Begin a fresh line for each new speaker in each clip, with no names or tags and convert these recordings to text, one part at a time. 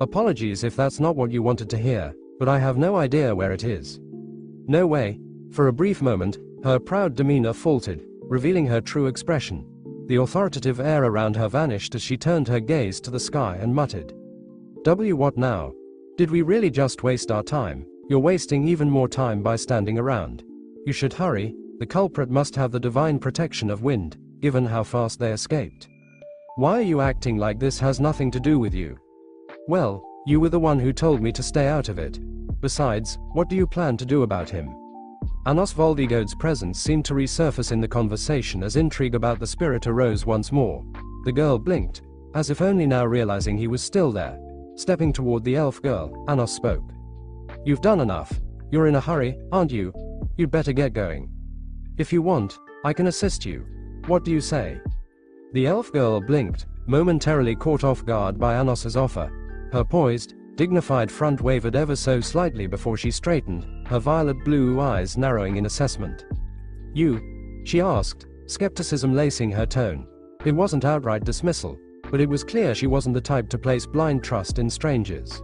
Apologies if that's not what you wanted to hear, but I have no idea where it is. No way. For a brief moment, her proud demeanor faltered, revealing her true expression. The authoritative air around her vanished as she turned her gaze to the sky and muttered. What now? Did we really just waste our time? You're wasting even more time by standing around. You should hurry. The culprit must have the divine protection of wind, given how fast they escaped. Why are you acting like this has nothing to do with you? Well, you were the one who told me to stay out of it. Besides, what do you plan to do about him? Anos Voldigode's presence seemed to resurface in the conversation as intrigue about the spirit arose once more. The girl blinked, as if only now realizing he was still there. Stepping toward the elf girl, Anos spoke. You've done enough. You're in a hurry, aren't you? You'd better get going. If you want, I can assist you. What do you say? The elf girl blinked, momentarily caught off guard by Anos's offer. Her poised, dignified front wavered ever so slightly before she straightened, her violet blue eyes narrowing in assessment. You? She asked, skepticism lacing her tone. It wasn't outright dismissal, but it was clear she wasn't the type to place blind trust in strangers.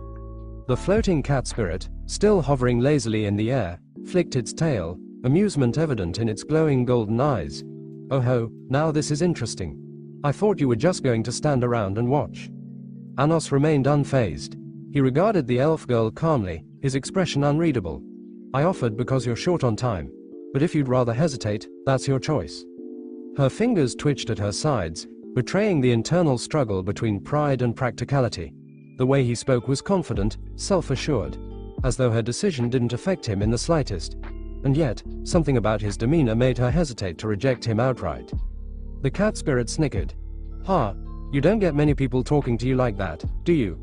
The floating cat spirit, still hovering lazily in the air, flicked its tail, amusement evident in its glowing golden eyes. Oh ho, now this is interesting. I thought you were just going to stand around and watch. Anos remained unfazed. He regarded the elf girl calmly, his expression unreadable. I offered because you're short on time, but if you'd rather hesitate, that's your choice. Her fingers twitched at her sides, betraying the internal struggle between pride and practicality. The way he spoke was confident, self-assured, as though her decision didn't affect him in the slightest. And yet, something about his demeanor made her hesitate to reject him outright. The cat spirit snickered. You don't get many people talking to you like that, do you?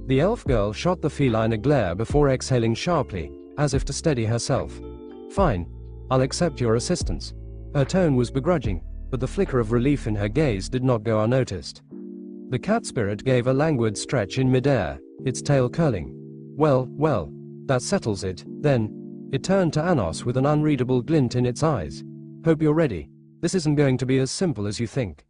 The elf girl shot the feline a glare before exhaling sharply, as if to steady herself. Fine. I'll accept your assistance. Her tone was begrudging, but the flicker of relief in her gaze did not go unnoticed. The cat spirit gave a languid stretch in midair, its tail curling. Well, that settles it, then. It turned to Anos with an unreadable glint in its eyes. Hope you're ready. This isn't going to be as simple as you think.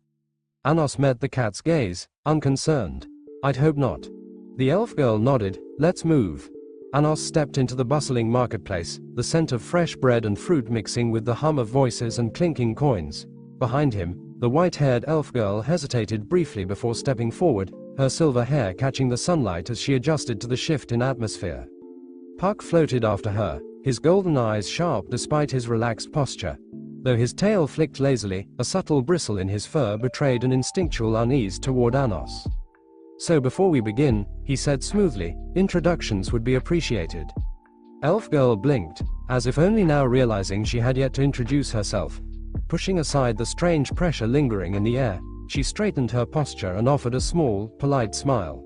Anos met the cat's gaze, unconcerned. I'd hope not. The elf girl nodded. Let's move. Anos stepped into the bustling marketplace, the scent of fresh bread and fruit mixing with the hum of voices and clinking coins. Behind him, the white-haired elf girl hesitated briefly before stepping forward, her silver hair catching the sunlight as she adjusted to the shift in atmosphere. Puck floated after her, his golden eyes sharp despite his relaxed posture. Though his tail flicked lazily, a subtle bristle in his fur betrayed an instinctual unease toward Anos. So before we begin, he said smoothly, introductions would be appreciated. Elf girl blinked, as if only now realizing she had yet to introduce herself. Pushing aside the strange pressure lingering in the air, she straightened her posture and offered a small, polite smile.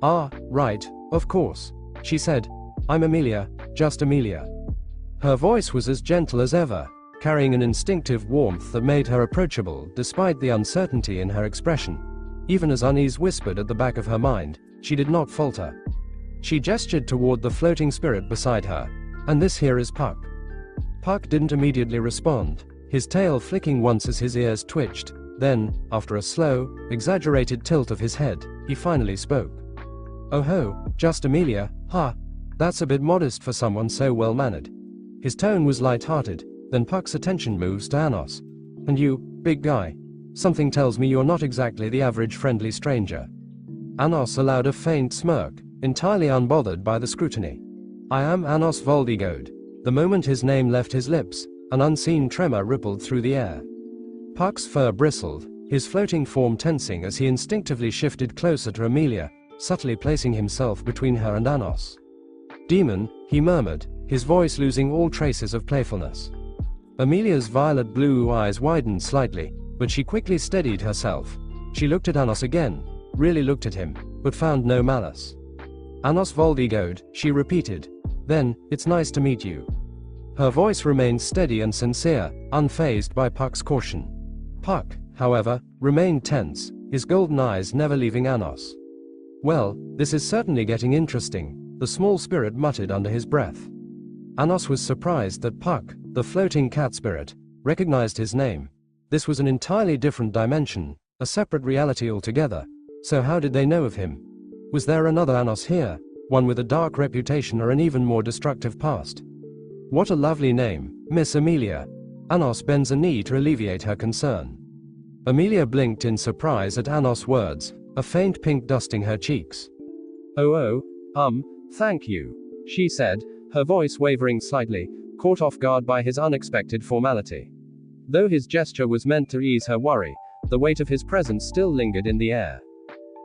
Right, of course, she said. I'm Amelia, just Amelia. Her voice was as gentle as ever, carrying an instinctive warmth that made her approachable despite the uncertainty in her expression. Even as unease whispered at the back of her mind, she did not falter. She gestured toward the floating spirit beside her. And this here is Puck. Puck didn't immediately respond, his tail flicking once as his ears twitched. Then, after a slow, exaggerated tilt of his head, he finally spoke. Oh ho, just Amelia, that's a bit modest for someone so well-mannered. His tone was light-hearted, then Puck's attention moves to Anos. And you, big guy. Something tells me you're not exactly the average friendly stranger. Anos allowed a faint smirk, entirely unbothered by the scrutiny. I am Anos Voldigode. The moment his name left his lips, an unseen tremor rippled through the air. Puck's fur bristled, his floating form tensing as he instinctively shifted closer to Amelia, subtly placing himself between her and Anos. Demon, he murmured, his voice losing all traces of playfulness. Amelia's violet blue eyes widened slightly, but she quickly steadied herself. She looked at Anos again, really looked at him, but found no malice. Anos Voldigode, she repeated. Then, it's nice to meet you. Her voice remained steady and sincere, unfazed by Puck's caution. Puck, however, remained tense, his golden eyes never leaving Anos. Well, this is certainly getting interesting, the small spirit muttered under his breath. Anos was surprised that Puck, the floating cat spirit, recognized his name. This was an entirely different dimension, a separate reality altogether. So how did they know of him? Was there another Anos here, one with a dark reputation or an even more destructive past? What a lovely name, Miss Amelia. Anos bends a knee to alleviate her concern. Amelia blinked in surprise at Anos' words, a faint pink dusting her cheeks.
Thank you, she said, her voice wavering slightly, caught off guard by his unexpected formality. Though his gesture was meant to ease her worry, the weight of his presence still lingered in the air.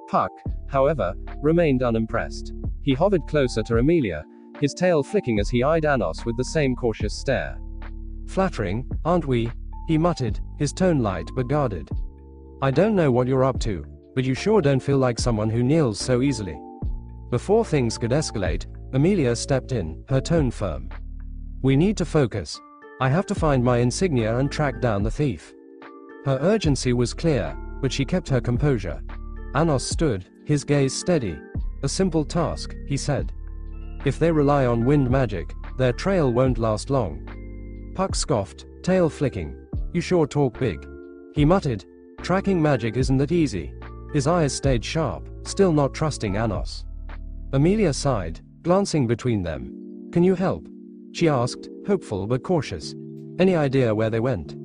Puck, however, remained unimpressed. He hovered closer to Amelia, his tail flicking as he eyed Anos with the same cautious stare.
Flattering, aren't we? He muttered, his tone light but guarded. I don't know what you're up to, but you sure don't feel like someone who kneels so easily. Before things could escalate, Amelia stepped in, her tone firm. We need to focus. I have to find my insignia and track down the thief. Her urgency was clear, but she kept her composure. Anos stood, his gaze steady. A simple task, he said. If they rely on wind magic, their trail won't last long. Puck scoffed, tail flicking. You sure talk big. He muttered, tracking magic isn't that easy. His eyes stayed sharp, still not trusting Anos. Amelia sighed, glancing between them. Can you help? She asked, hopeful but cautious. Any idea where they went?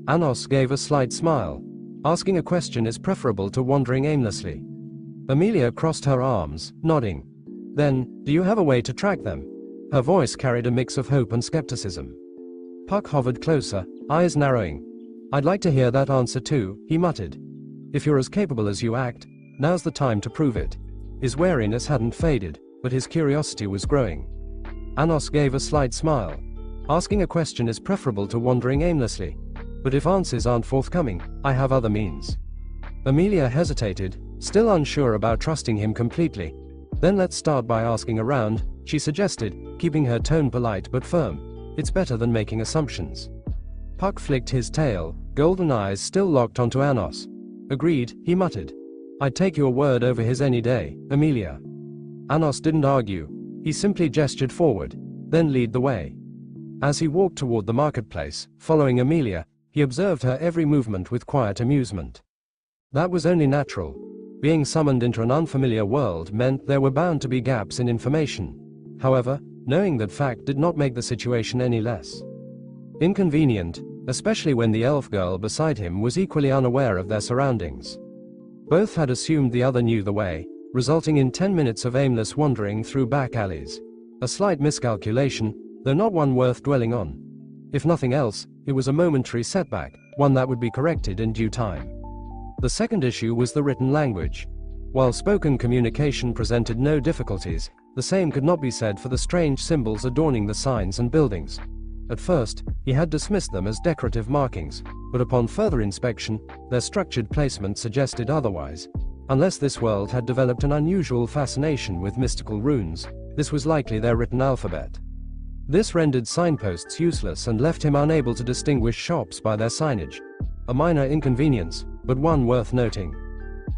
Anos gave a slight smile. Asking a question is preferable to wandering aimlessly. Amelia crossed her arms, nodding. Then, do you have a way to track them? Her voice carried a mix of hope and skepticism. Puck hovered closer, eyes narrowing. I'd like to hear that answer too, he muttered. If you're as capable as you act, now's the time to prove it. His wariness hadn't faded, but his curiosity was growing. Anos gave a slight smile. Asking a question is preferable to wandering aimlessly. But if answers aren't forthcoming, I have other means. Amelia hesitated, still unsure about trusting him completely. Then let's start by asking around, she suggested, keeping her tone polite but firm. It's better than making assumptions. Puck flicked his tail, golden eyes still locked onto Anos. Agreed, he muttered. I'd take your word over his any day, Amelia. Anos didn't argue. He simply gestured forward, then led the way. As he walked toward the marketplace, following Amelia, he observed her every movement with quiet amusement. That was only natural. Being summoned into an unfamiliar world meant there were bound to be gaps in information. However, knowing that fact did not make the situation any less inconvenient, especially when the elf girl beside him was equally unaware of their surroundings. Both had assumed the other knew the way, resulting in 10 minutes of aimless wandering through back alleys. A slight miscalculation, though not one worth dwelling on. If nothing else, it was a momentary setback, one that would be corrected in due time. The second issue was the written language. While spoken communication presented no difficulties, the same could not be said for the strange symbols adorning the signs and buildings. At first, he had dismissed them as decorative markings, but upon further inspection, their structured placement suggested otherwise. Unless this world had developed an unusual fascination with mystical runes, this was likely their written alphabet. This rendered signposts useless and left him unable to distinguish shops by their signage. A minor inconvenience, but one worth noting.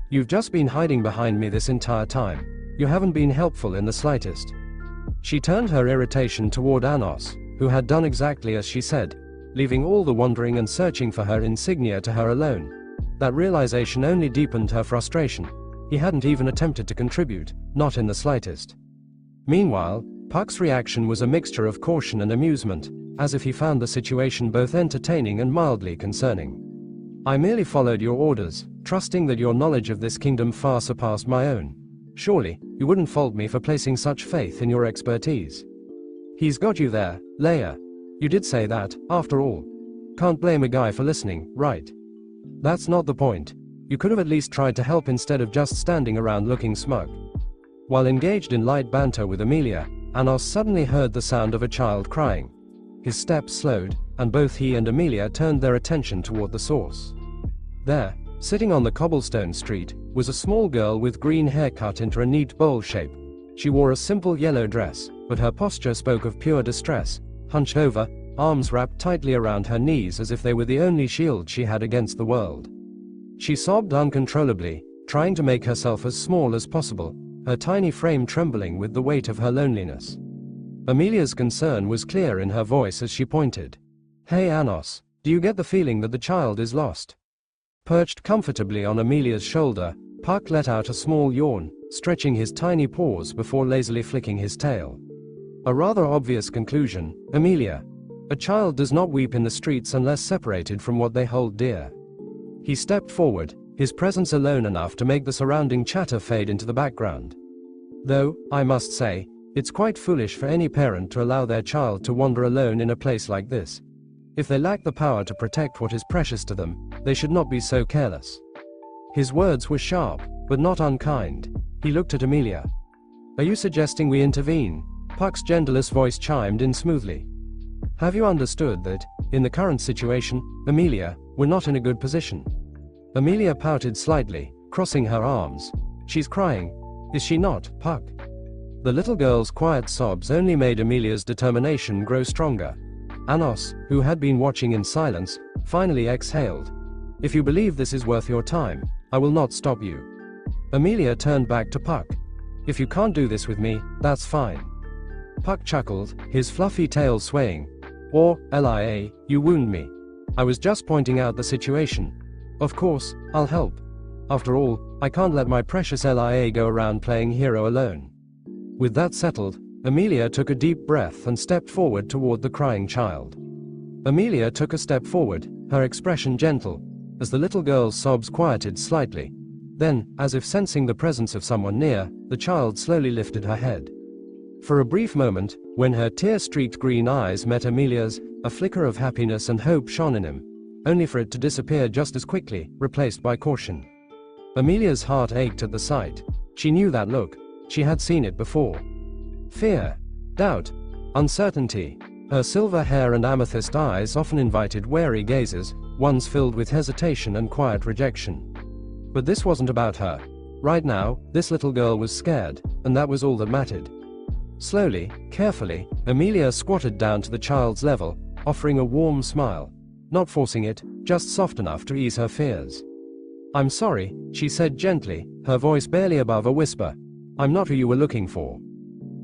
You've just been hiding behind me this entire time. You haven't been helpful in the slightest. She turned her irritation toward Anos, who had done exactly as she said, leaving all the wandering and searching for her insignia to her alone. That realization only deepened her frustration. He hadn't even attempted to contribute, not in the slightest. Meanwhile, Puck's reaction was a mixture of caution and amusement, as if he found the situation both entertaining and mildly concerning. I merely followed your orders, trusting that your knowledge of this kingdom far surpassed my own. Surely, you wouldn't fault me for placing such faith in your expertise. He's got you there, Leia. You did say that, after all. Can't blame a guy for listening, right? That's not the point. You could have at least tried to help instead of just standing around looking smug. While engaged in light banter with Amelia, Anos suddenly heard the sound of a child crying. His steps slowed, and both he and Amelia turned their attention toward the source. There, sitting on the cobblestone street, was a small girl with green hair cut into a neat bowl shape. She wore a simple yellow dress, but her posture spoke of pure distress, hunched over, arms wrapped tightly around her knees as if they were the only shield she had against the world. She sobbed uncontrollably, trying to make herself as small as possible, her tiny frame trembling with the weight of her loneliness. Amelia's concern was clear in her voice as she pointed. Hey Anos, do you get the feeling that the child is lost? Perched comfortably on Amelia's shoulder, Puck let out a small yawn, stretching his tiny paws before lazily flicking his tail. A rather obvious conclusion, Amelia. A child does not weep in the streets unless separated from what they hold dear. He stepped forward, his presence alone enough to make the surrounding chatter fade into the background. Though, I must say, it's quite foolish for any parent to allow their child to wander alone in a place like this. If they lack the power to protect what is precious to them, they should not be so careless. His words were sharp, but not unkind. He looked at Amelia. Are you suggesting we intervene? Puck's genderless voice chimed in smoothly. Have you understood that, in the current situation, Amelia, we're not in a good position? Amelia pouted slightly, crossing her arms. She's crying. Is she not, Puck? The little girl's quiet sobs only made Amelia's determination grow stronger. Anos, who had been watching in silence, finally exhaled. If you believe this is worth your time, I will not stop you. Amelia turned back to Puck. If you can't do this with me, that's fine. Puck chuckled, his fluffy tail swaying. Or, Lia, you wound me. I was just pointing out the situation. Of course, I'll help. After all, I can't let my precious Lia go around playing hero alone. With that settled, Amelia took a deep breath and stepped forward toward the crying child. Amelia took a step forward, her expression gentle, as the little girl's sobs quieted slightly. Then, as if sensing the presence of someone near, the child slowly lifted her head. For a brief moment, when her tear-streaked green eyes met Amelia's, a flicker of happiness and hope shone in him, only for it to disappear just as quickly, replaced by caution. Amelia's heart ached at the sight. She knew that look. She had seen it before. Fear, doubt, uncertainty. Her silver hair and amethyst eyes often invited wary gazes, ones filled with hesitation and quiet rejection. But this wasn't about her. Right now, this little girl was scared, and that was all that mattered. Slowly, carefully, Amelia squatted down to the child's level, offering a warm smile. Not forcing it, just soft enough to ease her fears. I'm sorry, she said gently, her voice barely above a whisper. I'm not who you were looking for.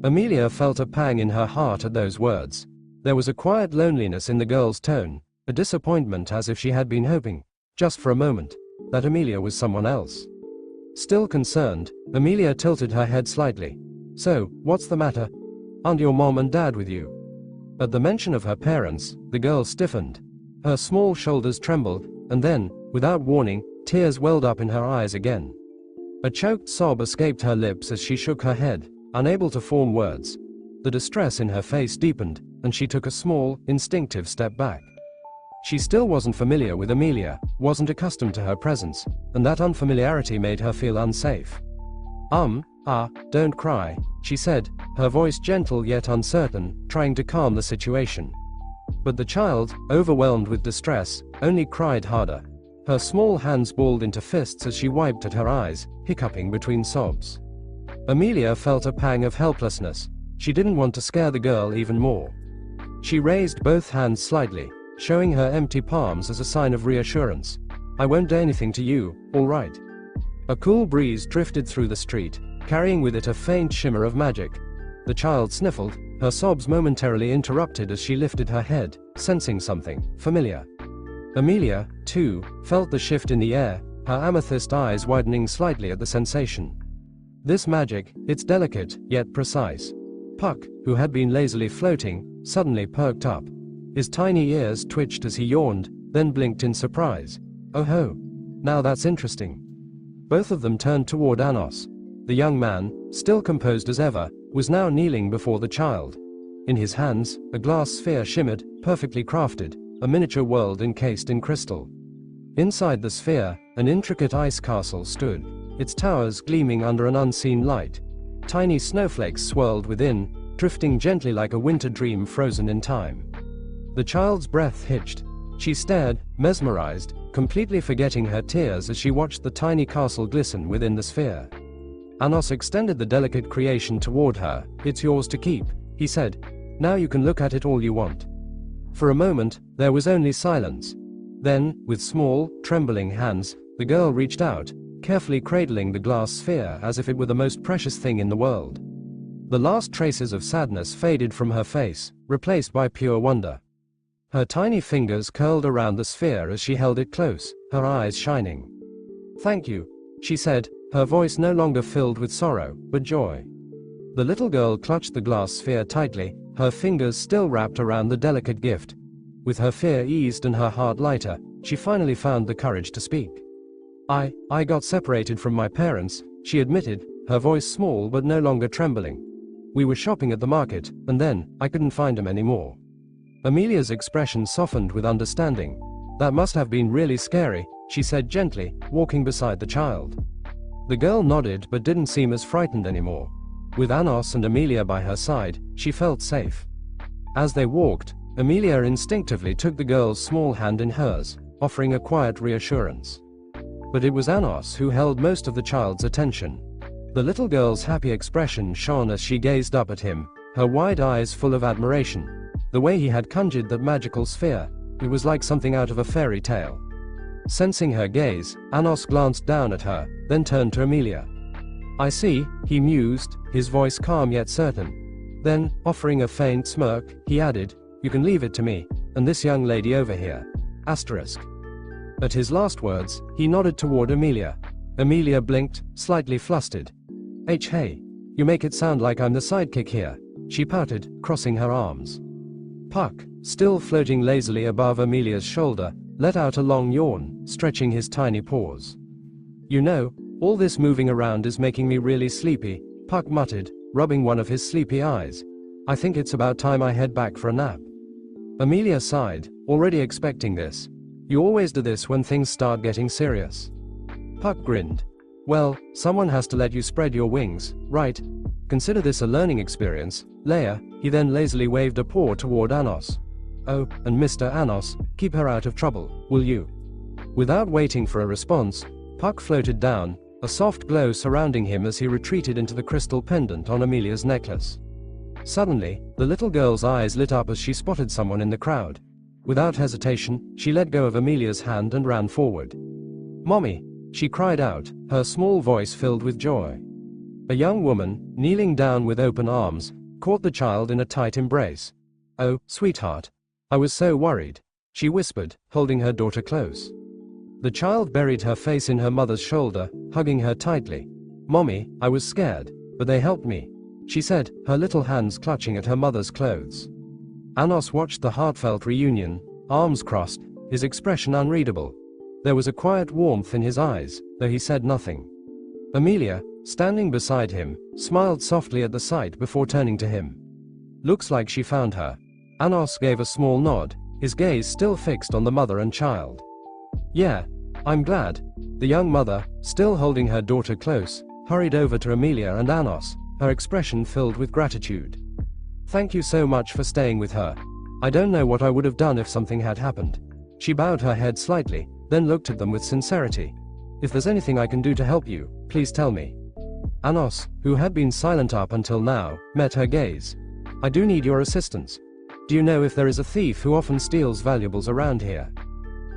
Amelia felt a pang in her heart at those words. There was a quiet loneliness in the girl's tone, a disappointment as if she had been hoping, just for a moment, that Amelia was someone else. Still concerned, Amelia tilted her head slightly. So, what's the matter? Aren't your mom and dad with you? At the mention of her parents, the girl stiffened. Her small shoulders trembled, and then, without warning, tears welled up in her eyes again. A choked sob escaped her lips as she shook her head, unable to form words. The distress in her face deepened, and she took a small, instinctive step back. She still wasn't familiar with Amelia, wasn't accustomed to her presence, and that unfamiliarity made her feel unsafe. Don't cry, she said, her voice gentle yet uncertain, trying to calm the situation. But the child, overwhelmed with distress, only cried harder. Her small hands balled into fists as she wiped at her eyes, hiccuping between sobs. Amelia felt a pang of helplessness. She didn't want to scare the girl even more. She raised both hands slightly, showing her empty palms as a sign of reassurance. I won't do anything to you, all right? A cool breeze drifted through the street, carrying with it a faint shimmer of magic. The child sniffled, her sobs momentarily interrupted as she lifted her head, sensing something familiar. Amelia, too, felt the shift in the air, her amethyst eyes widening slightly at the sensation. This magic, it's delicate, yet precise. Puck, who had been lazily floating, suddenly perked up. His tiny ears twitched as he yawned, then blinked in surprise. Oh ho! Now that's interesting. Both of them turned toward Anos. The young man, still composed as ever, was now kneeling before the child. In his hands, a glass sphere shimmered, perfectly crafted, a miniature world encased in crystal. Inside the sphere, an intricate ice castle stood, its towers gleaming under an unseen light. Tiny snowflakes swirled within, drifting gently like a winter dream frozen in time. The child's breath hitched. She stared, mesmerized, completely forgetting her tears as she watched the tiny castle glisten within the sphere. Anos extended the delicate creation toward her. It's yours to keep, he said. Now you can look at it all you want. For a moment, there was only silence. Then, with small, trembling hands, the girl reached out, carefully cradling the glass sphere as if it were the most precious thing in the world. The last traces of sadness faded from her face, replaced by pure wonder. Her tiny fingers curled around the sphere as she held it close, her eyes shining. Thank you, she said, her voice no longer filled with sorrow, but joy. The little girl clutched the glass sphere tightly, her fingers still wrapped around the delicate gift. With her fear eased and her heart lighter, she finally found the courage to speak. I got separated from my parents, she admitted, her voice small but no longer trembling. We were shopping at the market, and then, I couldn't find them anymore. Amelia's expression softened with understanding. That must have been really scary, she said gently, walking beside the child. The girl nodded but didn't seem as frightened anymore. With Anos and Amelia by her side, she felt safe. As they walked, Amelia instinctively took the girl's small hand in hers, offering a quiet reassurance. But it was Anos who held most of the child's attention. The little girl's happy expression shone as she gazed up at him, her wide eyes full of admiration. The way he had conjured that magical sphere, it was like something out of a fairy tale. Sensing her gaze, Anos glanced down at her, then turned to Amelia. I see, he mused, his voice calm yet certain. Then, offering a faint smirk, he added, you can leave it to me, and this young lady over here. Asterisk. At his last words, he nodded toward Amelia. Amelia blinked, slightly flustered. Hey, you make it sound like I'm the sidekick here, she pouted, crossing her arms. Puck, still floating lazily above Amelia's shoulder, let out a long yawn, stretching his tiny paws. You know, all this moving around is making me really sleepy, Puck muttered, rubbing one of his sleepy eyes. I think it's about time I head back for a nap. Amelia sighed, already expecting this. You always do this when things start getting serious. Puck grinned. Well, someone has to let you spread your wings, right? Consider this a learning experience, Leia. He then lazily waved a paw toward Anos. Oh, and Mr. Anos, keep her out of trouble, will you? Without waiting for a response, Puck floated down, a soft glow surrounding him as he retreated into the crystal pendant on Amelia's necklace. Suddenly, the little girl's eyes lit up as she spotted someone in the crowd. Without hesitation, she let go of Amelia's hand and ran forward. Mommy! She cried out, her small voice filled with joy. A young woman, kneeling down with open arms, caught the child in a tight embrace. Oh, sweetheart. I was so worried, she whispered, holding her daughter close. The child buried her face in her mother's shoulder, hugging her tightly. Mommy, I was scared, but they helped me, she said, her little hands clutching at her mother's clothes. Anos watched the heartfelt reunion, arms crossed, his expression unreadable. There was a quiet warmth in his eyes, though he said nothing. Amelia, standing beside him, smiled softly at the sight before turning to him. Looks like she found her. Anos gave a small nod, his gaze still fixed on the mother and child. Yeah, I'm glad. The young mother, still holding her daughter close, hurried over to Amelia and Anos, her expression filled with gratitude. Thank you so much for staying with her. I don't know what I would have done if something had happened. She bowed her head slightly, then looked at them with sincerity. If there's anything I can do to help you, please tell me. Anos, who had been silent up until now, met her gaze. I do need your assistance. Do you know if there is a thief who often steals valuables around here?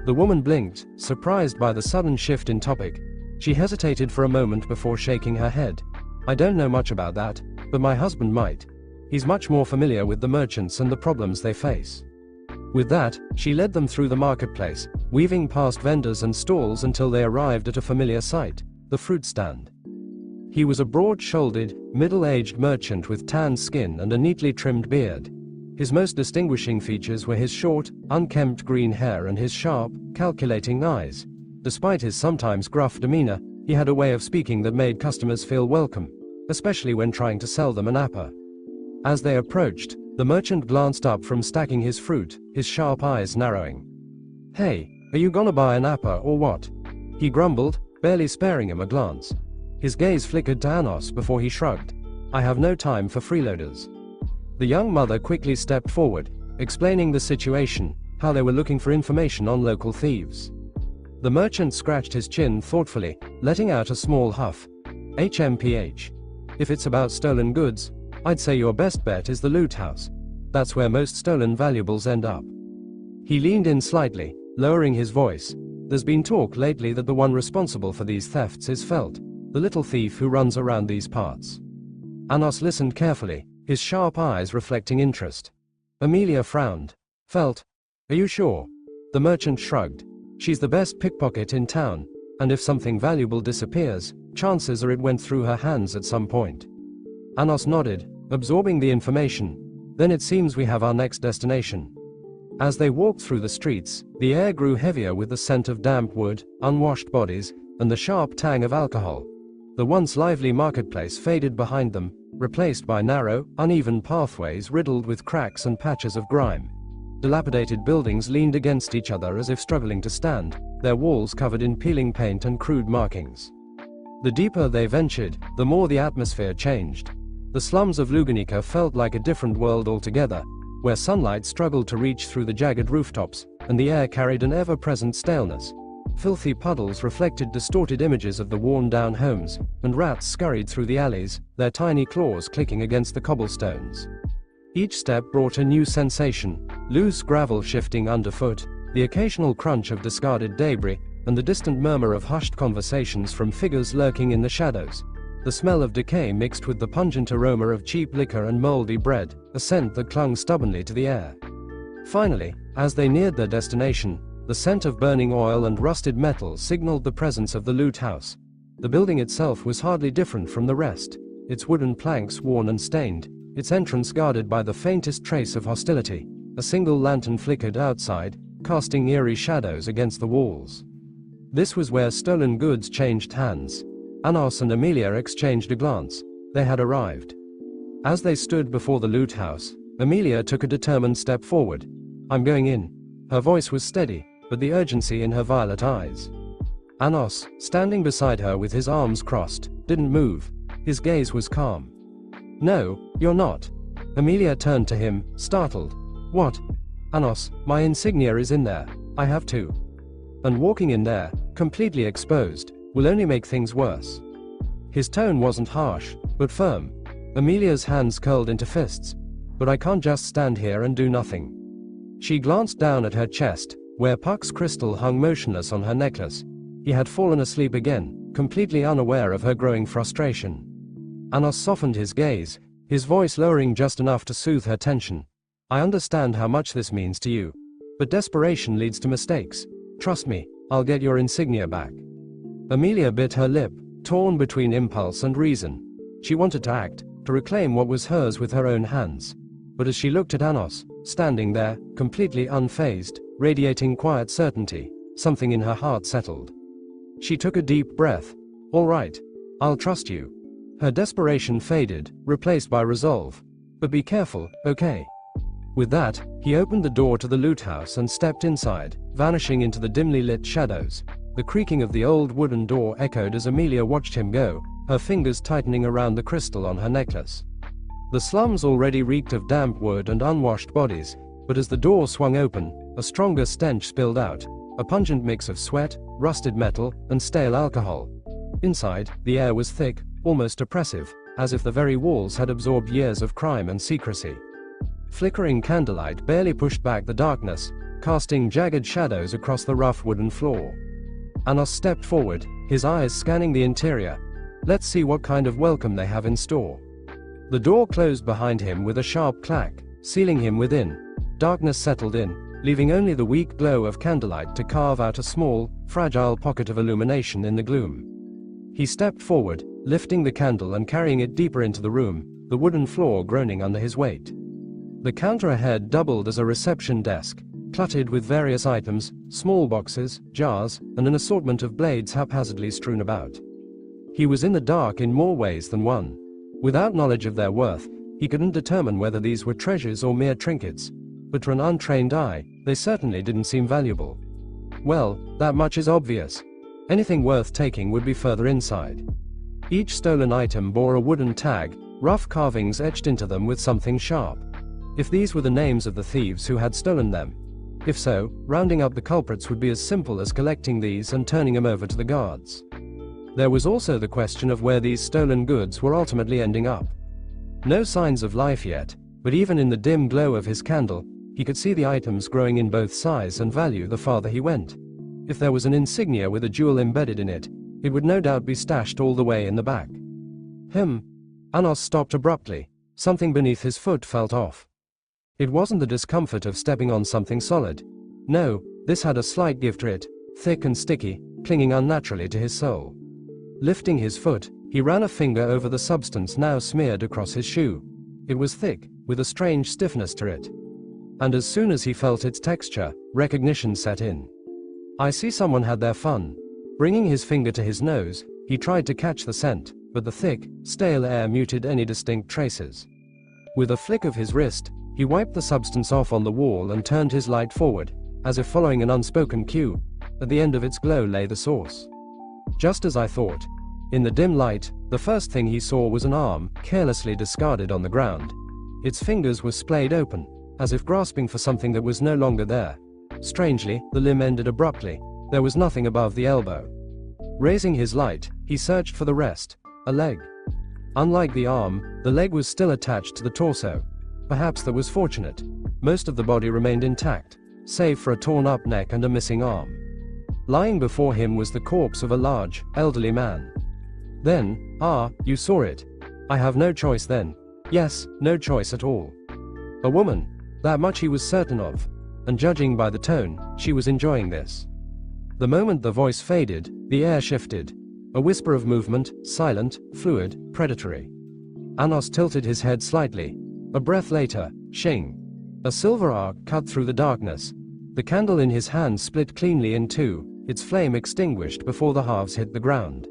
The woman blinked, surprised by the sudden shift in topic. She hesitated for a moment before shaking her head. I don't know much about that, but my husband might. He's much more familiar with the merchants and the problems they face. With that, she led them through the marketplace, weaving past vendors and stalls until they arrived at a familiar sight, the fruit stand. He was a broad-shouldered, middle-aged merchant with tanned skin and a neatly trimmed beard. His most distinguishing features were his short, unkempt green hair and his sharp, calculating eyes. Despite his sometimes gruff demeanor, he had a way of speaking that made customers feel welcome, especially when trying to sell them an apple. As they approached, the merchant glanced up from stacking his fruit, his sharp eyes narrowing. Hey, are you gonna buy an apple or what? He grumbled, barely sparing him a glance. His gaze flickered to Anos before he shrugged. I have no time for freeloaders. The young mother quickly stepped forward, explaining the situation, how they were looking for information on local thieves. The merchant scratched his chin thoughtfully, letting out a small huff. HMPH. If it's about stolen goods, I'd say your best bet is the loot house. That's where most stolen valuables end up. He leaned in slightly, lowering his voice. There's been talk lately that the one responsible for these thefts is Felt, the little thief who runs around these parts. Anos listened carefully, his sharp eyes reflecting interest. Amelia frowned. Felt? Are you sure? The merchant shrugged. She's the best pickpocket in town. And if something valuable disappears, chances are it went through her hands at some point. Anos nodded, absorbing the information. Then it seems we have our next destination. As they walked through the streets, the air grew heavier with the scent of damp wood, unwashed bodies, and the sharp tang of alcohol. The once lively marketplace faded behind them, replaced by narrow, uneven pathways riddled with cracks and patches of grime. Dilapidated buildings leaned against each other as if struggling to stand, their walls covered in peeling paint and crude markings. The deeper they ventured, the more the atmosphere changed. The slums of Luganica felt like a different world altogether, where sunlight struggled to reach through the jagged rooftops, and the air carried an ever-present staleness. Filthy puddles reflected distorted images of the worn-down homes, and rats scurried through the alleys, their tiny claws clicking against the cobblestones. Each step brought a new sensation, loose gravel shifting underfoot, the occasional crunch of discarded debris, and the distant murmur of hushed conversations from figures lurking in the shadows. The smell of decay mixed with the pungent aroma of cheap liquor and moldy bread, a scent that clung stubbornly to the air. Finally, as they neared their destination, the scent of burning oil and rusted metal signaled the presence of the loot house. The building itself was hardly different from the rest, its wooden planks worn and stained, its entrance guarded by the faintest trace of hostility. A single lantern flickered outside, casting eerie shadows against the walls. This was where stolen goods changed hands. Anos and Amelia exchanged a glance. They had arrived. As they stood before the loot house, Amelia took a determined step forward. "I'm going in." Her voice was steady, but the urgency in her violet eyes. Anos, standing beside her with his arms crossed, didn't move. His gaze was calm. "No, you're not." Amelia turned to him, startled. "What?" "Anos, my insignia is in there. I have to. And walking in there, completely exposed, will only make things worse." His tone wasn't harsh, but firm. Amelia's hands curled into fists. "But I can't just stand here and do nothing." She glanced down at her chest, where Puck's crystal hung motionless on her necklace. He had fallen asleep again, completely unaware of her growing frustration. Anos softened his gaze, his voice lowering just enough to soothe her tension. "I understand how much this means to you. But desperation leads to mistakes. Trust me, I'll get your insignia back." Amelia bit her lip, torn between impulse and reason. She wanted to act, to reclaim what was hers with her own hands. But as she looked at Anos, standing there, completely unfazed, radiating quiet certainty, something in her heart settled. She took a deep breath. "All right. I'll trust you." Her desperation faded, replaced by resolve. "But be careful, okay?" With that, he opened the door to the loot house and stepped inside, vanishing into the dimly lit shadows. The creaking of the old wooden door echoed as Amelia watched him go, her fingers tightening around the crystal on her necklace. The slums already reeked of damp wood and unwashed bodies, but as the door swung open, a stronger stench spilled out, a pungent mix of sweat, rusted metal, and stale alcohol. Inside, the air was thick, almost oppressive, as if the very walls had absorbed years of crime and secrecy. Flickering candlelight barely pushed back the darkness, casting jagged shadows across the rough wooden floor. Anos stepped forward, his eyes scanning the interior. "Let's see what kind of welcome they have in store." The door closed behind him with a sharp clack, sealing him within. Darkness settled in, leaving only the weak glow of candlelight to carve out a small, fragile pocket of illumination in the gloom. He stepped forward, lifting the candle and carrying it deeper into the room, the wooden floor groaning under his weight. The counter ahead doubled as a reception desk, cluttered with various items, small boxes, jars, and an assortment of blades haphazardly strewn about. He was in the dark in more ways than one. Without knowledge of their worth, he couldn't determine whether these were treasures or mere trinkets. But to an untrained eye, they certainly didn't seem valuable. Well, that much is obvious. Anything worth taking would be further inside. Each stolen item bore a wooden tag, rough carvings etched into them with something sharp. If these were the names of the thieves who had stolen them. If so, rounding up the culprits would be as simple as collecting these and turning them over to the guards. There was also the question of where these stolen goods were ultimately ending up. No signs of life yet, but even in the dim glow of his candle, he could see the items growing in both size and value the farther he went. If there was an insignia with a jewel embedded in it, it would no doubt be stashed all the way in the back. Anos stopped abruptly. Something beneath his foot felt off. It wasn't the discomfort of stepping on something solid. No, this had a slight give to it, thick and sticky, clinging unnaturally to his sole. Lifting his foot, he ran a finger over the substance now smeared across his shoe. It was thick, with a strange stiffness to it. And as soon as he felt its texture, recognition set in. I see someone had their fun. Bringing his finger to his nose, he tried to catch the scent, but the thick, stale air muted any distinct traces. With a flick of his wrist, he wiped the substance off on the wall and turned his light forward, as if following an unspoken cue. At the end of its glow lay the source. Just as I thought. In the dim light, the first thing he saw was an arm, carelessly discarded on the ground. Its fingers were splayed open, as if grasping for something that was no longer there. Strangely, the limb ended abruptly. There was nothing above the elbow. Raising his light, he searched for the rest. A leg. Unlike the arm, the leg was still attached to the torso. Perhaps that was fortunate. Most of the body remained intact, save for a torn-up neck and a missing arm. Lying before him was the corpse of a large, elderly man. Then, you saw it. I have no choice then. Yes, no choice at all. A woman. That much he was certain of. And judging by the tone, she was enjoying this. The moment the voice faded, the air shifted. A whisper of movement, silent, fluid, predatory. Anos tilted his head slightly. A breath later, shing. A silver arc cut through the darkness. The candle in his hand split cleanly in two, its flame extinguished before the halves hit the ground.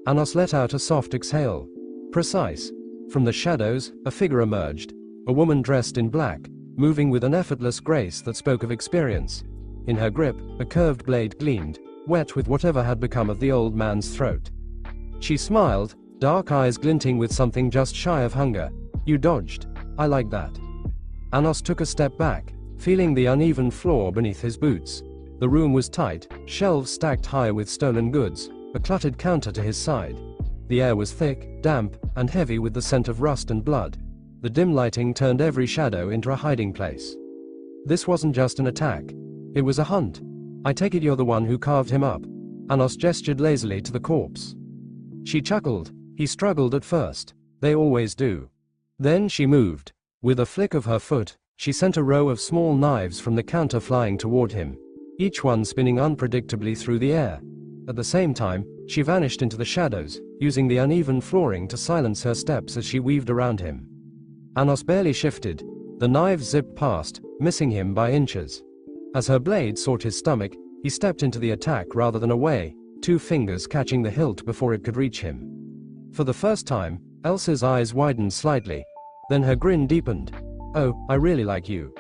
Anos let out a soft exhale. Precise. From the shadows, a figure emerged. A woman dressed in black, moving with an effortless grace that spoke of experience. In her grip, a curved blade gleamed, wet with whatever had become of the old man's throat. She smiled, dark eyes glinting with something just shy of hunger. You dodged. I like that. Anos took a step back, feeling the uneven floor beneath his boots. The room was tight, shelves stacked high with stolen goods, a cluttered counter to his side. The air was thick, damp, and heavy with the scent of rust and blood. The dim lighting turned every shadow into a hiding place. This wasn't just an attack. It was a hunt. I take it you're the one who carved him up. Anos gestured lazily to the corpse. She chuckled. He struggled at first. They always do. Then she moved. With a flick of her foot, she sent a row of small knives from the counter flying toward him, each one spinning unpredictably through the air. At the same time, she vanished into the shadows, using the uneven flooring to silence her steps as she weaved around him. Anos barely shifted. The knives zipped past, missing him by inches. As her blade sought his stomach, he stepped into the attack rather than away, 2 fingers catching the hilt before it could reach him. For the first time, Elsa's eyes widened slightly. Then her grin deepened. Oh, I really like you.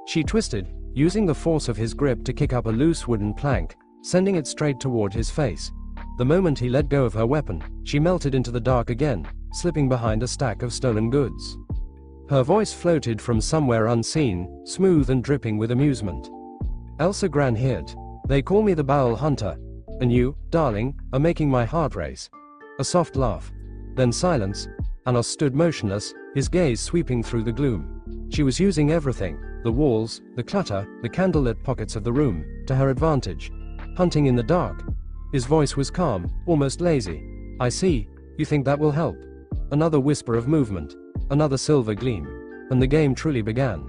She twisted, using the force of his grip to kick up a loose wooden plank, sending it straight toward his face. The moment he let go of her weapon, she melted into the dark again, slipping behind a stack of stolen goods. Her voice floated from somewhere unseen, smooth and dripping with amusement. Elsa Gran Hirt. They call me the Bowel Hunter. And you, darling, are making my heart race. A soft laugh. Then silence. Anos stood motionless, his gaze sweeping through the gloom. She was using everything, the walls, the clutter, the candlelit pockets of the room, to her advantage. Hunting in the dark. His voice was calm, almost lazy. I see. You think that will help? Another whisper of movement. Another silver gleam. And the game truly began.